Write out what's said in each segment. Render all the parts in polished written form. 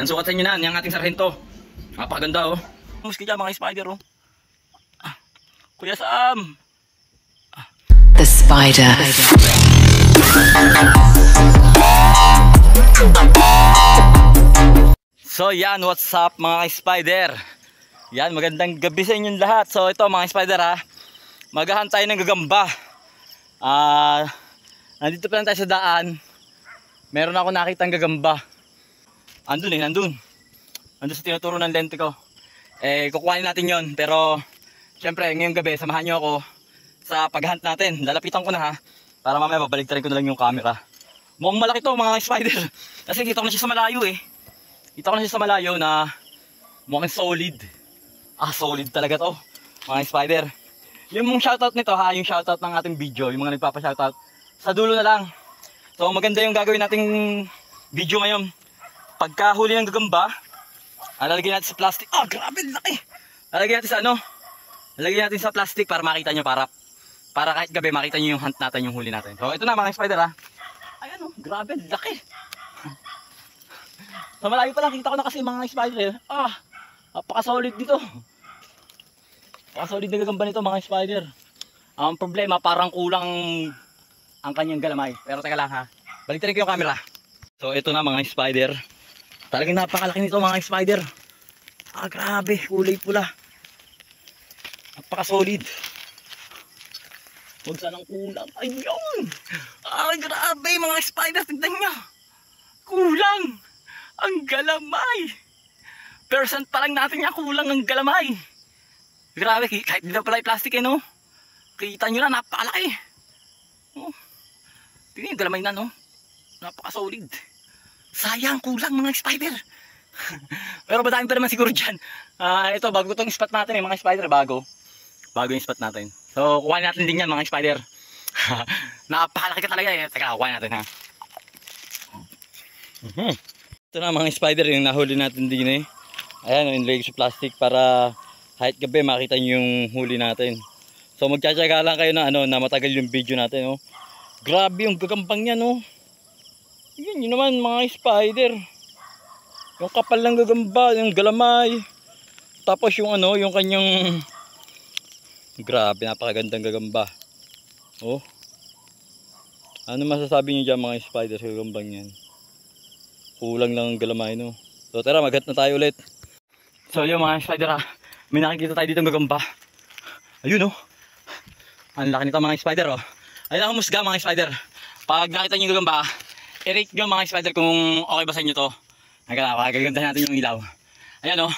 Ang sukat sa inyo na, yung ating sarhento. Napakaganda oh. Muski dyan mga spider oh. Kuya Sam. The spider. So yan, what's up mga spider? Yan, magandang gabi sa inyong lahat. So ito mga spider ha, maghahan tayo ng gagamba. Nandito pa lang tayo sa daan. Meron ako nakitang gagamba. Andun nandun sa tinuturo ng lente ko. Kukuhanin natin yon. Pero syempre ngayong gabi samahan nyo ako sa paghunt natin. Lalapitan ko na ha, para mamaya babaliktarin ko na lang yung camera. Mukhang malaki to mga spider. Kasi kita ko na siya sa malayo eh. Kita ko na siya sa malayo na mukhang solid. Solid talaga to mga spider. Yung shoutout nito ha, yung shoutout ng ating video, yung mga nagpapa-shoutout, sa dulo na lang. So maganda yung gagawin nating video ngayon. Pagkahuli ng gagamba, lalagyan natin sa plastic. Grabe laki. Lalagyan natin sa lalagyan natin sa plastic para makita nyo, para kahit gabi makita nyo yung hunt natin, yung huli natin. So ito na mga spider ha. Ayan oh, grabe laki. Sa malayo pa lang kita ko na kasi mga spider. Napaka-solid dito. Napaka-solid na gagamba nito mga spider. Ang problema parang kulang ang kanyang galamay. Pero teka lang ha, baliktarin ko yung camera. So ito na mga spider. Talagang napakalaki nito mga spider. Grabe, kulay pula. Napaka-solid. Huwag sanang kulang. Ayun! Grabe mga spider, tignan nyo. Kulang ang galamay. Percent pa lang natin niya kulang ang galamay. Grabe, kahit di na pala yung plastic no. Kita nyo na, napakalaki. Tignan yung galamay na no. Napaka-solid. Sayang, kulang mga spider. Pero madami pa naman siguro dyan. Ito, bago itong spot natin mga spider. Bago yung spot natin. So, kuha natin din yan mga spider. Napakalaki ka talaga eh. Teka, kuha natin ha. Ito na mga spider, yung nahuli natin din eh. Ayan, inlagay sa plastic para kahit gabi makita nyo yung huli natin. So, magtsatsaga lang kayo na, na matagal yung video natin. Grabe yung gagambang yan yun naman mga spider. Yung kapal ng gagamba, yung galamay. Tapos yung yung kanyang grabe, napakagandang gagamba. Ano masasabi niyo dyan mga spider sa gagambang yan? Kulang lang ang galamay no. So tara, maghat na tayo ulit. So yun mga spider may nakikita tayo dito ng gagamba. Ayun ang laki nito mga spider Ayun ang musga mga spider. Pag nakita niyo yung gagamba, i-rate nyo mga spider kung okay ba sa inyo to. Gaganda natin yung ilaw. Ayan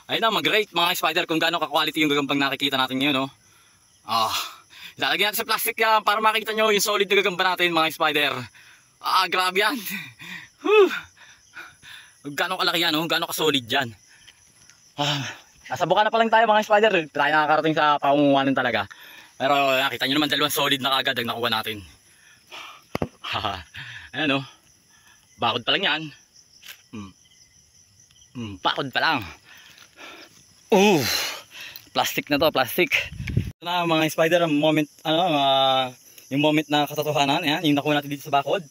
ayun mag-rate mga spider kung gaano ka-quality yung gagambang nakikita natin ngayon ilalagay natin sa plastic yan para makita nyo yung solid na gagamba natin mga spider. Grabe yan. Gaano kalaki yan gaano ka-solid yan. Nasa buka na pa lang tayo mga spider. Tayo nakakarating sa paunguhanan talaga. Pero nakita nyo naman dalawang solid na kagad ang nakuha natin. Ayan bakod pa lang yan. Bakod pa lang. Plastic na to, plastic. Ito na mga spider, moment yung moment na katotohanan. Ayan, yung nakuha natin dito sa bakod.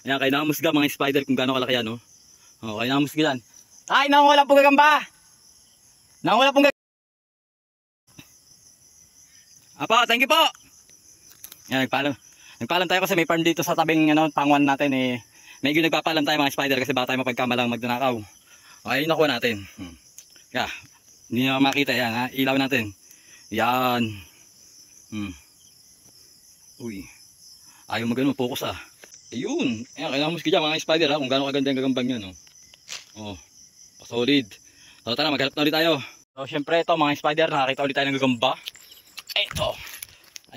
Ayan, kaya nakamusga mga spider kung gaano kalaki yan kaya nakamusga yan. Ay, nanguha pong gagamba. Nanguha pong gagamba. Thank you po. Ayan, nagpaalam tayo kasi may farm dito sa tabing panguan natin medyo nagpapaalam tayo mga spider kasi baka tayo mapagkamalang magdanakaw. Okay, nakuha natin. Hindi na makita yan ilaw natin. Yan. Uy. Ayaw focus Ayun. Ayan, kailangan mo dyan mga spider kung gaano kaganda yung gagambang yun solid. So tara, maghanap na ulit tayo. So syempre ito mga spider, nakakita ulit tayo ng gagamba. Ito.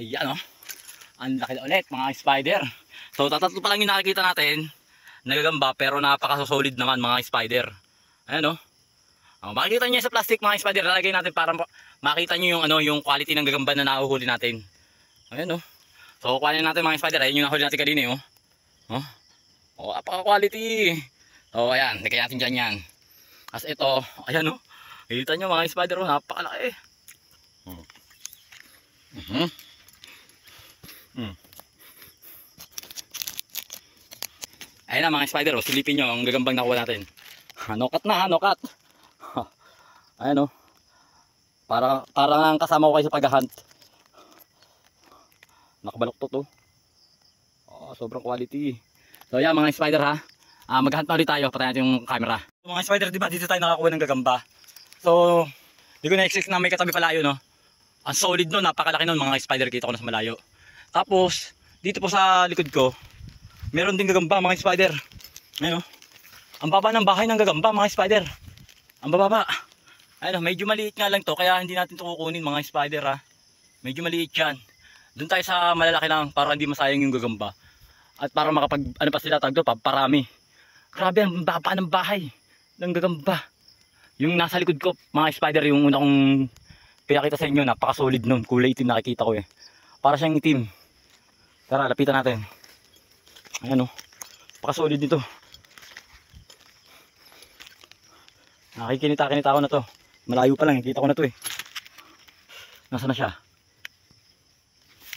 Ayan ang laki na ulit mga spider. So tatatlo pa lang yung nakikita natin na gagamba, pero napaka-solid naman mga spider. Ayan makikita nyo sa plastic mga spider, lalagay natin para makita nyo yung yung quality ng gagamba na nahuhuli natin. Ayan So kuhanin natin mga spider. Ayan yung nahuli natin kanina napaka-quality. So ayan, lagay natin dyan yan. As ito, ayan kita nyo mga spider napakalaki. Ayun na mga spider, oh, silipin nyo ang gagambang nakuha natin. Nokat na ha, nokat. Ayan o. Parang kasama ko kayo sa pag-hunt. Nakabaloktot to. Oh, sobrang quality. So yan mga spider ha. Mag-hunt na ulit tayo, patayin natin yung camera. Mga spider, di ba dito tayo nakakuha ng gagamba? So, di ko na-expect na may katabi palayo, no? Ang solid no, napakalaki nun mga spider, kita ko na sa malayo. Tapos, dito po sa likod ko, meron din gagamba mga spider. Ayun o. Ang baba ng bahay ng gagamba mga spider. Ang bababa. Ayun o, medyo maliit nga lang to, kaya hindi natin ito kukunin mga spider ha. Medyo maliit yan. Doon tayo sa malalaki lang para hindi masayang yung gagamba. At para makapag, ano pa sila tag doon, parami. Grabe ang baba ng bahay ng gagamba. Yung nasa likod ko mga spider, yung una kong pinakita sa inyo, napaka-solid nun. Kulay itim nakikita ko eh. Para siyang itim. Tara, lapitan natin. Ayan o. Napaka-solid nito. Nakikinita-kinita ko na to. Malayo pa lang, kita ko na to eh. Nasaan na siya?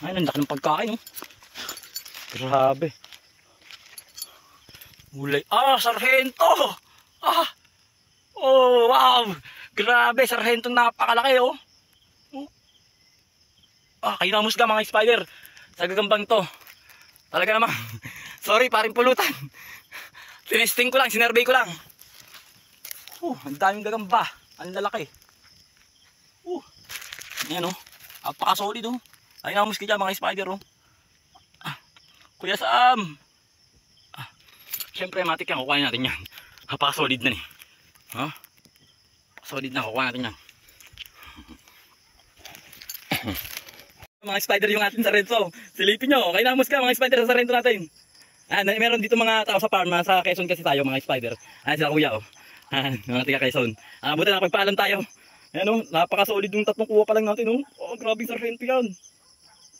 Ayun, ang laki ng pagkain oh. Grabe. Ulay. Sarhento! Oh, wow! Grabe, sarhentong napakalaki oh. Kinamus ka mga spider. Sa gagambang to. Talaga naman. Sorry, paring pulutan. Tinesting ko lang, sinervey ko lang. Ang daming gagamba. Ang lalaki. Ayan oh. Napaka-solid oh. Ay namus ka dyan mga spider oh. Kuya Sam. Siyempre matik yan, kukuha natin yan. Napaka-solid na eh. Solid na, kukuha natin yan. Mga spider yung ating sarento. Silipin nyo, kay namus ka mga spider sa sarento natin. Meron dito mga tao sa farm, sa Quezon kasi tayo mga spider. Sila kuya oh. Mga tiga Quezon. Buti na pagpaalam tayo. Ayan o, napaka-solid yung tatlong kuha pa lang natin o. Grabe sarhento yan.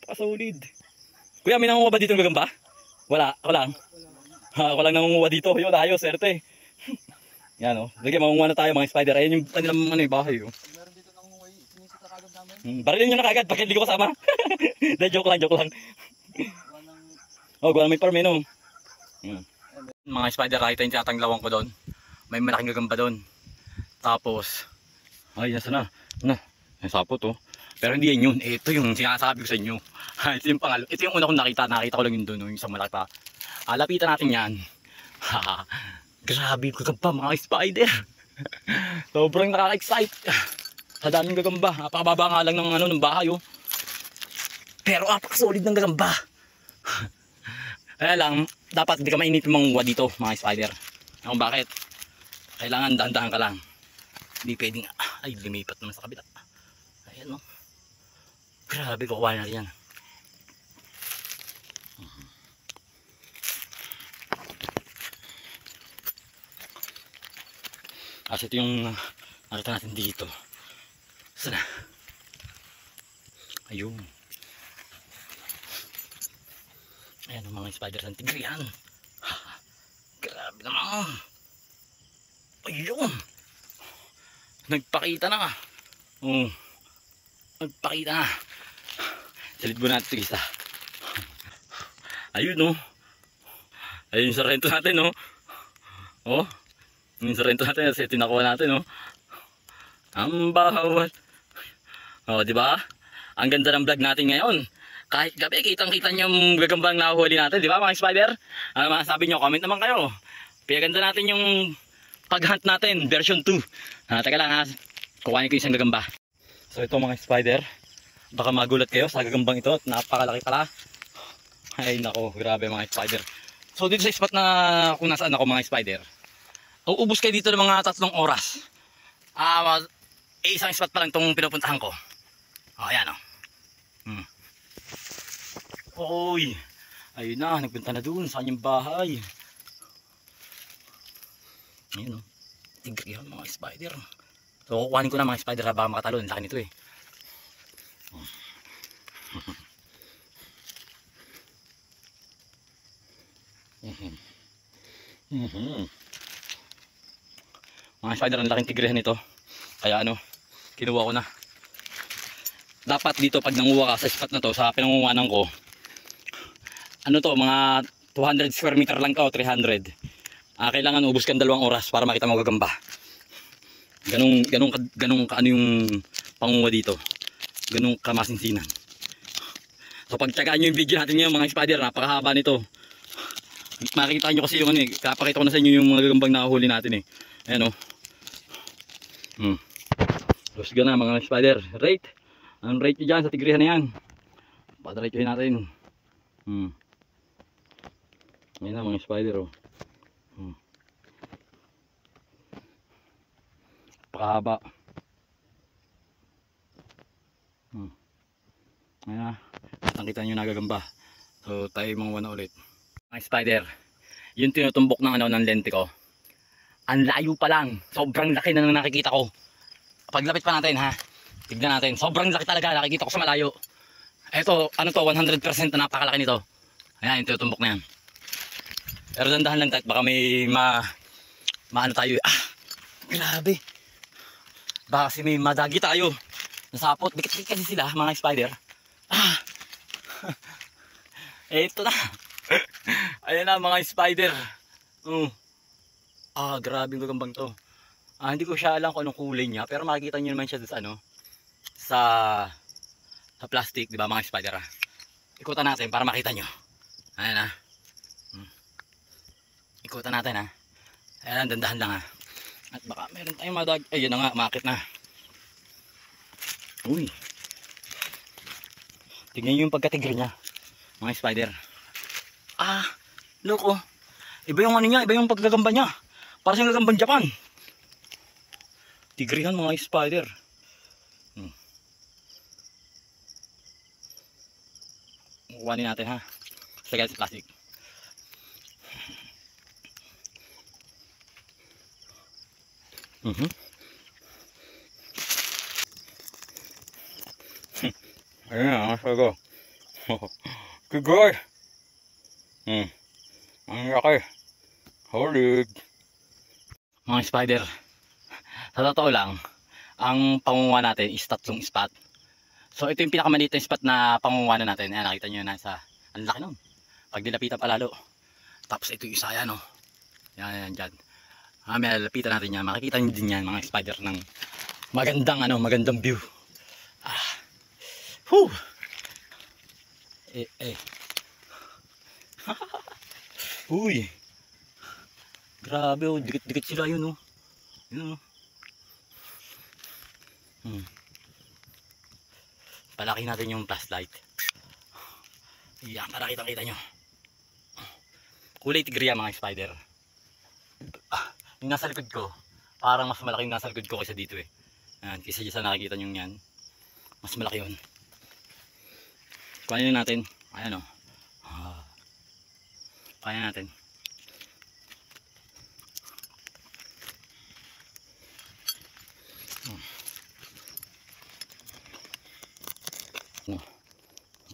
Napaka-solid. Kuya, may nangunguha ba dito ng gagamba? Wala, ako lang. Ako lang nangunguha dito. Yun, ayos, swerte. Yan o. Sige, mangunguha na tayo mga spider. Ayan yung kanilang bahay o. Meron dito nangunguha, sinisita kagad namin. Barilin nyo na kagad pag hindi ko kasama. Joke lang. Gawa may parme no. Mga spider, kahit yung tinatanglawan ko doon. May malaking gagamba doon. Tapos, nasa na. Yung sapot oh. Pero hindi yan yun. Ito yung sinasabi ko sa inyo. Ito yung pangalo. Ito yung una kong nakita. Nakita ko lang yun doon. Yung isang malaki pa. Lapitan natin yan. Grabe gagamba mga spider. Sobrang nakaka-excite. Sa daming gagamba. Napakababa nga lang ng bahay oh. Pero napaka-solid ng gagamba. Kaya lang, dapat hindi ka mainipin manguha dito mga spider. Kung bakit? Kailangan dahan-dahan ka lang. Hindi pwedeng, lumipat naman sa kabila. Ayan o. Grabe, kukuha na rin yan. Kasi ito yung nakita natin dito. Sana. Ayun. Ayan ang mga spider ng tigrihan. Grabe naman. Ayun. Nagpakita na. Nagpakita na. Salit mo natin isa. Ayun oh. Ayun yung sarento natin oh. Yung sarento natin. Kasi tinakuha natin oh. Ang bawat. Diba? Ang ganda ng vlog natin ngayon. Kahit gabi, kitang-kita niyo yung gagambang nahuhuli natin. Diba mga spider? Ano mga sabi nyo? Comment naman kayo. Pinaganda natin yung pag-hunt natin, version 2. Teka lang ha, kukuhanin ko yung isang gagamba. So ito mga spider, baka magulat kayo sa gagambang ito at napakalaki pala. Ay nako, grabe mga spider. So dito sa spot na kung nasaan ako mga spider, uubos kayo dito ng mga 3 oras. Isang spot pa lang itong pinupuntahan ko. Ayan o. Oy, ayun na, nagpunta na dun sa kanyang bahay. Ayun o, tigre yan mga spider. So kukuhanin ko na mga spider baka makatalon sa akin ito eh. Mga spider, ang laking tigrehan nito. Kaya kinuha ko na. Dapat dito pag nanguha ka sa spot na to, sa pinangunguhanan ko, mga 200 square meter lang ka o 300. Kailangan ubos kang 2 oras para makita mo gagamba. Ganong kaano yung pangunguha dito. Ganong kamasinsinan. So pagtyagaan nyo yung video natin ngayon mga spider, napakahaba nito. Makikita nyo kasi yung ano eh, kapakita ko na sa inyo yung mga gagambang nakahuli natin eh. Ayan o. Lusga na mga spider. Rate. Ang rate nyo dyan sa tigrihan na yan. Padaraytuhin natin. Ayan na mga spider o. Pakahaba. Ayan na. Nakita nyo nagagamba. So tayo mga na ulit. Mga spider. Yung tinutumbok ng ano ng lente ko. Ang layo pa lang. Sobrang laki na nang nakikita ko. Paglapit pa natin ha. Tignan natin. Sobrang laki talaga. Nakikita ko sa malayo. Eto, ano to, 100% na napakalaki nito. Ayan, yung tinutumbok na yan. Pero dandahan lang tayo. Baka may maano tayo. Grabe. Baka kasi may madagi tayo. Nasapot. Dikit-dikit kasi sila, mga spider. Eto na. Ayan na, mga spider. Grabe yung gagambang to. Hindi ko siya alam kung anong kulay niya, pero makikita niyo naman siya sa ano, sa plastic, di ba mga spider? Ikutan natin para makita niyo. Ayan na. Ikutan natin ha. Ayan, dandahan lang ha. At baka meron tayong madag. Ayun na nga, makit na. Uy. Tingnan niyo yung pagkatigre niya, mga spider. Look oh. Iba yung ano niya, iba yung paggagamba niya. Para siyang gagambang Japan. Tigrihan mga spider. Kuhanin natin ha. Lagyan sa plastic. Ayan na, masaya ko. Kigay. Ang laki. Holig. Mga spider. Sa totoo lang, ang pangunguha natin is 3 spot. So ito yung pinakamaliit na spot na pangunguha natin. Ayan, nakita nyo na sa, ang laki nun. Pag nilapitan pa lalo. Tapos ito yung isa yan o. Yan, dyan. May lapitan natin yan. Makikita nyo din yan mga spider ng magandang view. Uy. Grabe oh, dikit-dikit sila yun oh. Yun oh. Palaki natin yung flashlight. Yan, para kita-kita nyo. Kulay tigriya mga spider. Yung nasa likod ko, parang mas malaki yung nasa likod ko kaysa dito eh. Yan, kaysa dyan sa nakikita nyo yan. Mas malaki yun. Kuhanin natin. Ayan o. Kuhanin natin.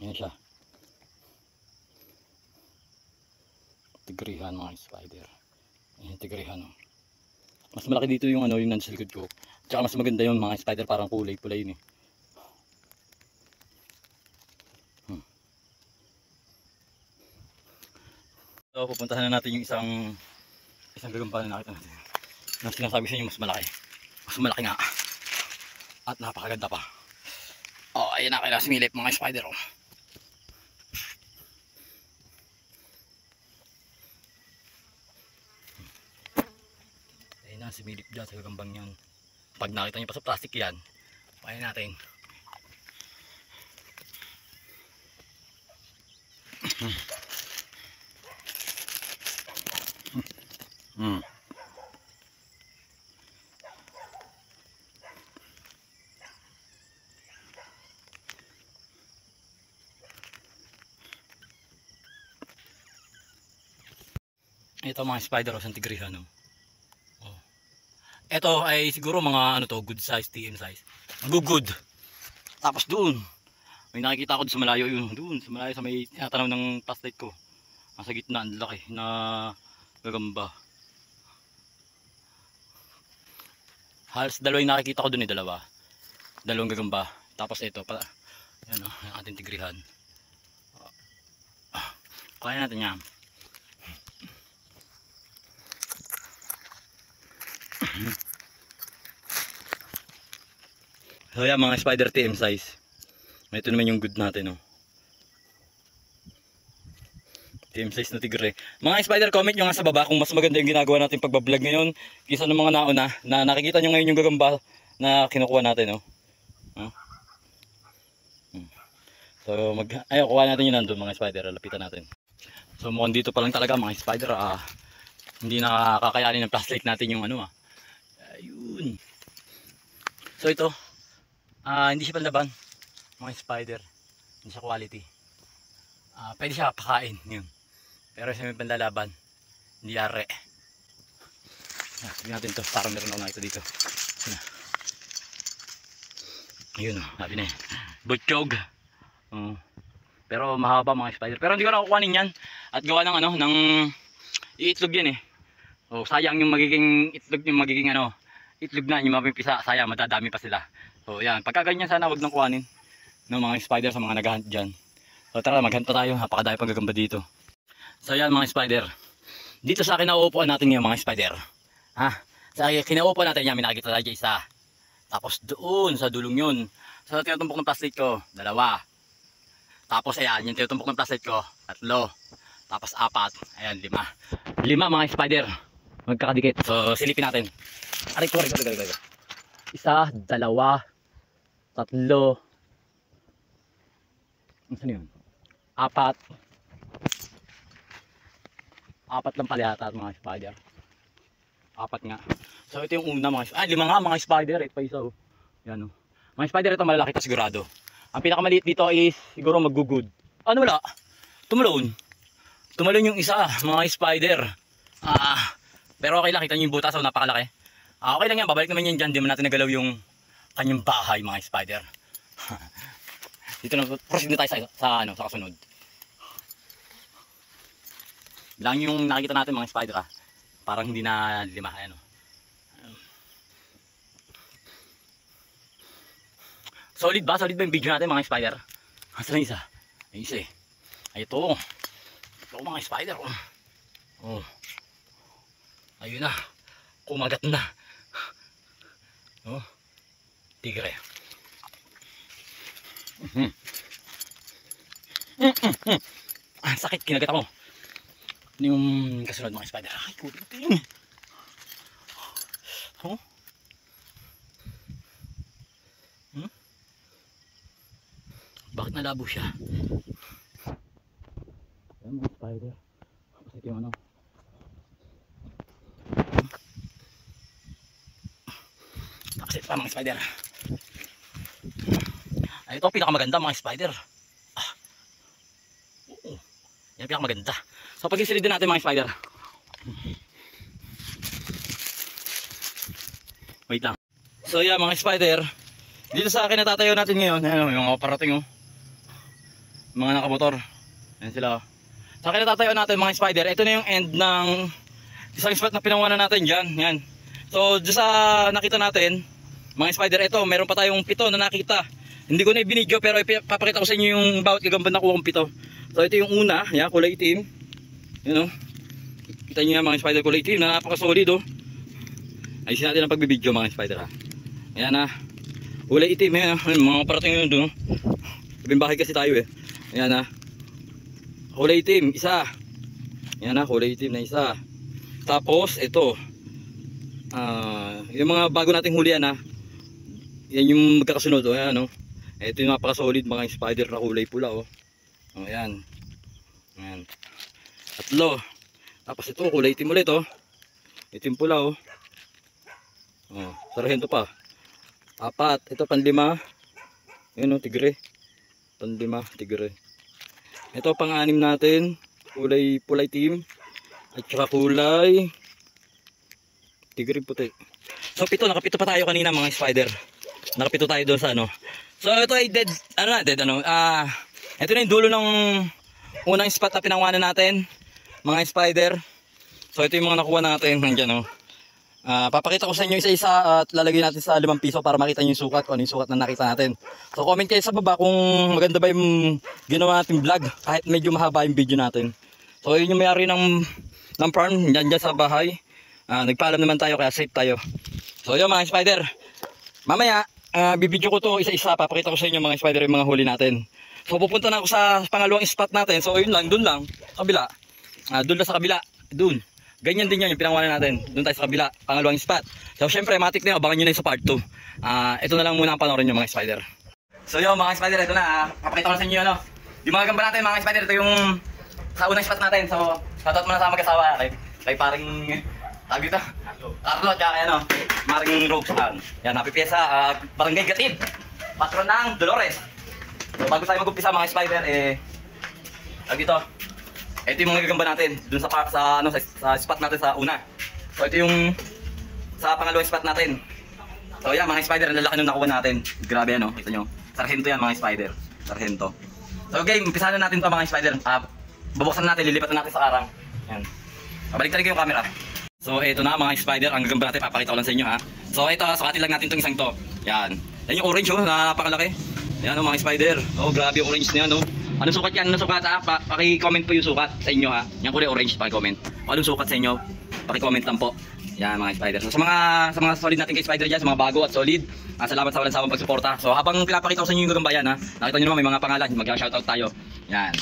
Ayan siya. Tigrihan mga spider. Ayan, tigrihan o. Mas malaki dito yung ano, yung nasa likod ko. Tsaka mas maganda yung mga spider, parang kulay pula yun eh. So pupuntahan na natin yung isang gagamba na nakita natin. Na sinasabi sa inyo mas malaki. Mas malaki nga. At napakaganda pa. Ayan na, kailangan similip mga spider oh. Ayan na, similip dyan sa gagambang yan. Pag nakita nyo pa sa plastic yan, pahin natin. Ito mga spider o tigrihan oh. Ito ay siguro mga ano to, good size, TM size. Good. Tapos doon, may nakikita ko sa malayo yun. Doon, sa malayo sa may tinatanaw ng flashlight ko. Nasa gitna, ang laki na gagamba. Halos dalawa yung nakikita ko doon eh, dalawang gagamba. Tapos ito, yan o, yung ating tigrihan. Kaya natin yan. So yan mga spider TM size. Ito naman yung good natin, oh. TM size na tigre. Mga spider, comment nyo nga sa baba kung mas maganda yung ginagawa natin pagbablog ngayon kaysa ng mga nauna na nakikita nyo ngayon yung gagamba na kinukuha natin, oh. So kuha natin yun nandun mga spider, lapitan natin. So mukhang dito pa lang talaga mga spider, hindi nakakayanin ng flashlight natin yung ano, ayun. So ito, hindi siya panlaban mga spider, hindi siya quality. Pwede siya pakain yun, pero siya may panlalaban, hindi are. Sabihin natin to, parang meron ako nakita dito. Ayun, sabi na butchog. Pero mahaba mga spider, pero hindi ko na kukuhanin yan at gawa ng ano, ng iitlog yan eh. Sayang yung magiging itlog, yung magiging ano, itlog na yung mapipisa, sayang, madadami pa sila. So yan, pagka ganyan sana wag nang kuhanin ng mga spider sa mga naghahunt dyan. So tara, maghunt pa tayo, napakadami pang gagamba dito. So yan mga spider, dito sa kinauupuan natin yung mga spider. Sa kinauupuan natin yan, may nakikita tayo isa. Tapos doon sa dulong yun, sa tinutumpok ng plastic ko, 2. Tapos ayan, yung tinutumpok ng plastic ko, 3. Tapos 4, ayan 5. 5 mga spider, magkakadikit. So silipin natin. Aray ko. 1, 2, 3. Saan yun? 4. 4 lang pala yata mga spider. 4 nga. So ito yung una mga spider. 5 nga mga spider. Ito pa isa, oh. Yan, oh. Mga spider ito malalaki ito sigurado. Ang pinakamaliit dito is siguro magugud. Ano wala? Tumalon yung isa mga spider. Pero okay lang, kita nyo yung butas, so napakalaki. Okay lang yan, babalik naman yan dyan. Di man natin nagalaw yung kanyang bahay mga spider. Dito na, proceed na tayo sa kasunod. Lang yung nakikita natin mga spider, parang hindi na 5. Ayan, oh. Solid ba? Solid ba yung video natin mga spider? Saan na isa? Ay isa eh. Ay ito. Ito mga spider. Oh. Ayun na. Kumagat na. Oh. Tigre. Sakit, kinagat ako. Ano yung kasunod mga spider? Ay, kulitin. Oh. Bakit nalabo siya? Ayan mga spider. Tapos ito yung ano. Tapos ito pa mga spider. Ay, ito pinakamaganda mga spider. Oo. Yan pinakamaganda. So pag-isilid din natin mga spider. Wait lang. So yeah mga spider, dito sa akin natatayo natin ngayon, ayan, yung parating, oh. Mga nakamotor. Ayan sila, oh. Sa akin natatayo natin mga spider, ito na yung end ng isang spot na pinawanan natin dyan. Yan. So dito sa nakita natin mga spider, ito meron pa tayong 7 na nakita. Hindi ko na i-binidyo pero ipapakita ko sa inyo yung bawat gagamba na kuha kong 7. So ito yung una, yan, kulay itim. Yan, oh. Kita nyo yan mga spider, kulay itim na napaka-solid, oh. Ayusin natin ang pagbibidyo mga spider, ha. Ayan, ha. Kulay itim, yan, mga parating yun doon, oh. Sabing bahay kasi tayo eh. Ayan, ha. Kulay itim, isa. Ayan, ha, kulay itim na isa. Tapos ito, yung mga bago nating hulihan, ha. Yan yung magkakasunod, oh. Ayan, oh. Ito yung napaka-solid mga spider na kulay pula, oh. Oh, ayan. Ayan. 3. Tapos ito kulay itim ulit, oh. Itim pula, oh. Oh, sarhento pa. 4. Ito pang-5. Ayan, oh, tigre. Pang-5, tigre. Ito pang-6 natin. Kulay pula itim. At saka kulay tigre puti. So 7, nakapito pa tayo kanina mga spider. Nakapito tayo doon sa ano. So ito ay dead, ito na yung dulo ng unang spot na pinangwanan natin mga spider. So ito yung mga nakuha natin. Nandiyan, oh. Papakita ko sa inyo isa-isa at lalagay natin sa 5 piso para makita nyo yung sukat, kung ano yung sukat na nakita natin. So comment kayo sa baba kung maganda ba yung ginawa natin vlog kahit medyo mahaba yung video natin. So yun yung may-ari ng farm dyan sa bahay. Nagpaalam naman tayo kaya safe tayo. So yun mga spider. Mamaya, bibidyo ko to isa-isa. Papakita ko sa inyo mga spider yung mga huli natin. So pupunta na ako sa pangalawang spot natin. So yun lang, dun lang. Kabila. Dun lang sa kabila. Dun. Ganyan din yan yung pinangalan natin. Dun tayo sa kabila. Pangalawang spot. So syempre, matik na yun. Abangan nyo na yung sa part 2. Ito na lang muna ang panoorin nyo mga spider. So yun mga spider, ito na. Papakita ko na sa inyo ano. Yung mga gamba natin mga spider, ito yung sa unang spot natin. So, shoutout muna sa mag-asawa. Kay paring, tawag dito, Carlo, tsaka ano, maring Roxanne. Yan, happy pyesa, Barangay Gatid. Patron ng Dolores. So, bago tayo mag-umpisa mga spider, tawag dito, ito yung mga gagamba natin. Dun sa spot natin sa una. So, ito yung sa pangalawang spot natin. So, yan mga spider, ang lalaki nung nakuha natin. Grabe ano, kita nyo. Sargento yan mga spider. Sargento. So, okay, umpisahan na natin to mga spider. Bubuksan natin, lilipatan natin sa karang. Yan. Pabalik tayo yung camera. So ito na mga spider, ang gagamba natin, papakita ko lang sa inyo ha. So ito, sukatin lang natin itong isang to. Yan. Yan yung orange oh, napakalaki. Yan oh mga spider. Oh grabe yung orange na yan oh. Anong sukat yan? Anong sukat ha? Paki-comment po yung sukat sa inyo ha. Yan kulay orange, paki-comment. Anong sukat sa inyo? Paki-comment lang po. Yan mga spider. So sa mga solid natin kay spider dyan, sa mga bago at solid, salamat sa walang sawang pagsuporta. So habang pinapakita ko sa inyo yung gagamba yan ha, nakita nyo naman may mga pangalan, mag-shoutout tayo. Yan.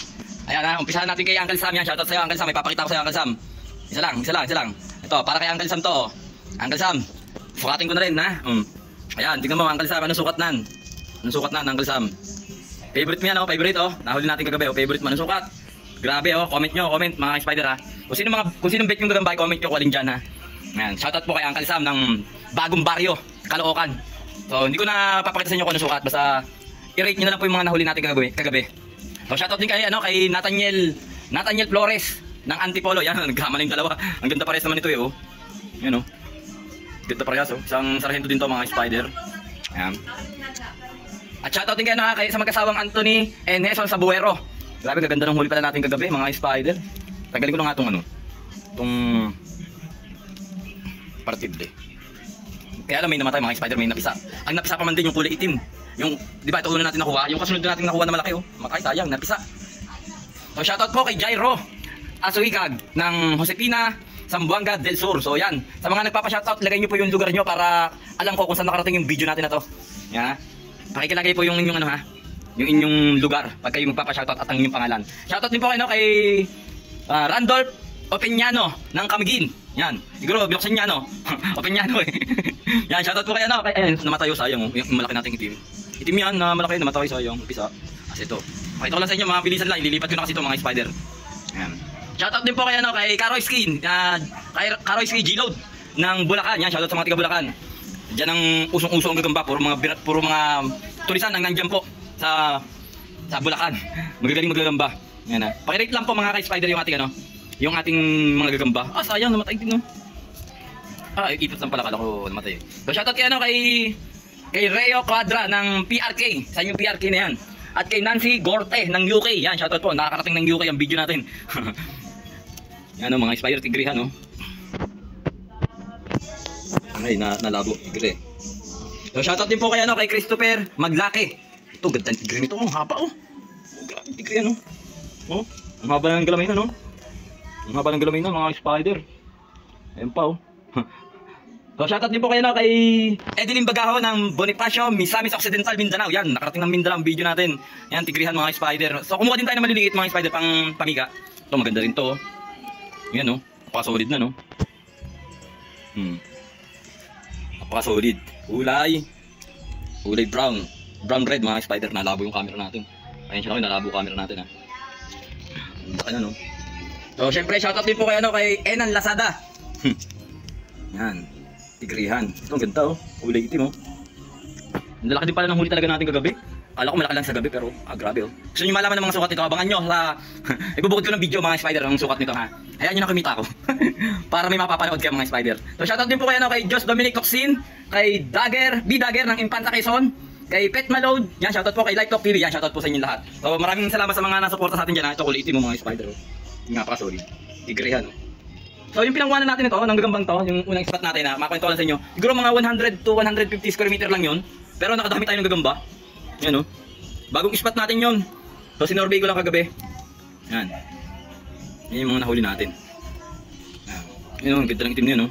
Ayan ha, umpisahan natin kay Uncle Sam yan. Shoutout sa'yo Uncle Sam, may papakita ko sa'yo Uncle Sam. Isa lang. Ito, para kay Uncle Sam to. Uncle Sam, sukatin ko na rin ha. Ayan, tingnan mo Uncle Sam, anong sukat nan? Anong sukat nan Uncle Sam? Favorite mo yan oh, favorite oh. Nahuli natin kagabi oh, favorite mo, anong sukat? Grabe oh, comment mga spider ha. Kung sinong bet yung gagambay, comment nyo ko alin dyan ha. Ayan, shoutout po kay Uncle Sam ng bagong baryo, Caloocan. So, hindi ko na papakita sa inyo kung anong sukat, basta i-rate nyo na lang po yung mga nahuli natin kagabi. So, shoutout din kay Nathaniel Flores ng Antipolo. Yan, nagkama na yung dalawa. Ang ganda parehas naman ito eh, oh. Yan, oh. Ganda parehas, oh. Isang sargento din to, mga spider. Yan. At shoutout din kay sa magkasawang Anthony and Heson sa Buero. Grabe, gaganda ng huli pala natin kagabi, mga spider. Tagalin ko na nga itong partible. Kaya alam, may namatay mga spider, may napisa. Ang napisa pa man din yung kulay itim. Yung, di ba, ito una natin nakuha. Yung kasunod natin nakuha na malaki, oh. Matay, sayang, napisa. So, shoutout po kay Jairo Asuigag ng Josepina, Zamboanga del Sur. So, yan. Sa mga nagpapa-shoutout, lagay nyo po yung lugar nyo para alam ko kung saan nakarating yung video natin na to. Yan. Pakikilagay po yung inyong yung inyong lugar pag kayo magpapa-shoutout at ang inyong pangalan. Shoutout din po kay Randolph Opeñano ng Camiguin. Yan. Siguro, binuksan niya, Opeñano eh. Yan, shoutout po kay namatay sayang, yung malaki nating itim. Itim yan na malaki, namatay sayang. Pisa. Kasi ito. Pakita ko lang sa inyo, mga bilisan lang. Ililipat ko na kasi ito mga spider. Yan. Shoutout din po kay kay Karoy Ski. Kay Karoy Ski G-Load ng Bulacan. Yan, shoutout sa mga tiga Bulacan. Diyan ang usong-usong ang gagamba. Puro mga tulisan ang nandiyan po sa Bulacan. Magagaling magagamba. Yan ha. Pakirate lang po mga kay spider yung ating yung ating mga gagamba. Sayang, namatay din ipot lang pala, kala ko namatay. So shoutout kay Reo Quadra ng PRK. Saan yung PRK na yan? At kay Nancy Gorte ng UK. Yan, shoutout po. Nakakarating ng UK ang video natin. Yan mga spider, tigrihan Ay, nalabo, tigre. So shoutout din po kay kay Christopher Maglaki. Ito, ganda ng tigre nito. Ang haba Grabe, tigre Oh, ang haba ng galamay na Ang haba ng galamay na mga spider. Ayan pa So shoutout din po kayo kay Edeline Bagaho ng Bonifacio, Misamis Occidental, Mindanao. Yan, nakarating ng Mindanao ang video natin. Yan, tigrihan mga spider. So kumuha din tayo ng maliliit mga spider pang pamiga. Ito, maganda rin to. Yan napaka-solid na Napaka-solid. Kulay brown. Brown red mga spider. Nalabo yung camera natin. Ayun siya nalabo yung camera natin Baka na So syempre shoutout din po kayo kay Enan Lazada. Yan. Tigrihan. Ito ang ganda kulay itim Ang lalaki din pala ng huli talaga natin kagabi. Kala ko malaki lang sa gabi pero grabe Gusto nyo malaman ng mga sukat nito, abangan nyo sa ibubukod ko ng video mga spider ang sukat nito ha. Hayaan nyo na kumita ko. Para may mapapanood kayo mga spider. So shoutout din po kayo kay Jos Dominic Toxin, kay B-Dagger ng Impanta Quezon, kay Pet Malode. Yan, shoutout po kay Light Talk TV. Yan, shoutout po sa inyo lahat. So maraming salamat sa mga nasuporta sa atin dyan Ito kulay itim mga spider Nga pa solid. Tigrihan So yung pinangwanan natin ito, ng gagambang to, yung unang spot natin makwento ko lang sa inyo. Siguro mga 100 to 150 square meter lang yun. Pero nakadami tayo ng gagamba. Yan Bagong spot natin yun. So sinorvey ko lang kagabi. Yan. Yan yung mga nahuli natin. Yan ganda ng itim na yun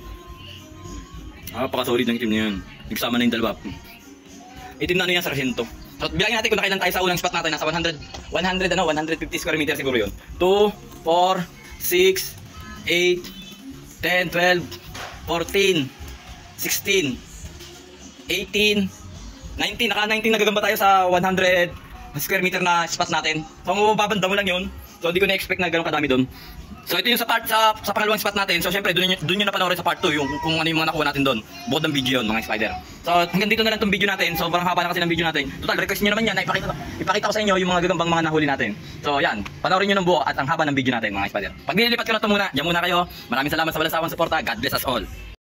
Napaka-solid ng itim na yun. Nagsama na yung dalawa. Itim na ano yan, sargento. So, bilangin natin kung nakailan tayo sa unang spot natin. Nasa 150 square meter siguro yun. 2, 4, 6, 8, 10, 12, 14, 16, 18, 19. Naka-19 nagagamba tayo sa 100 square meter na spot natin. So, mababanda mo lang yun. So, hindi ko na-expect na gano'ng kadami doon. So, ito yung sa pangalawang spot natin. So, syempre, doon nyo na panoorin sa part 2 yung kung ano yung mga nakuha natin doon. Bukod ng video yun, mga spider. So, hanggang dito na lang itong video natin. So, parang haba na kasi ng video natin. Total, request nyo naman yan na ipakita ko sa inyo yung mga gagambang mga nahuli natin. So, yan. Panoorin nyo ng buo at ang haba ng video natin, mga spider. Pag nililipat ko na ito muna, diyan muna kayo. Maraming salamat sa walang sawang suporta. God bless us all.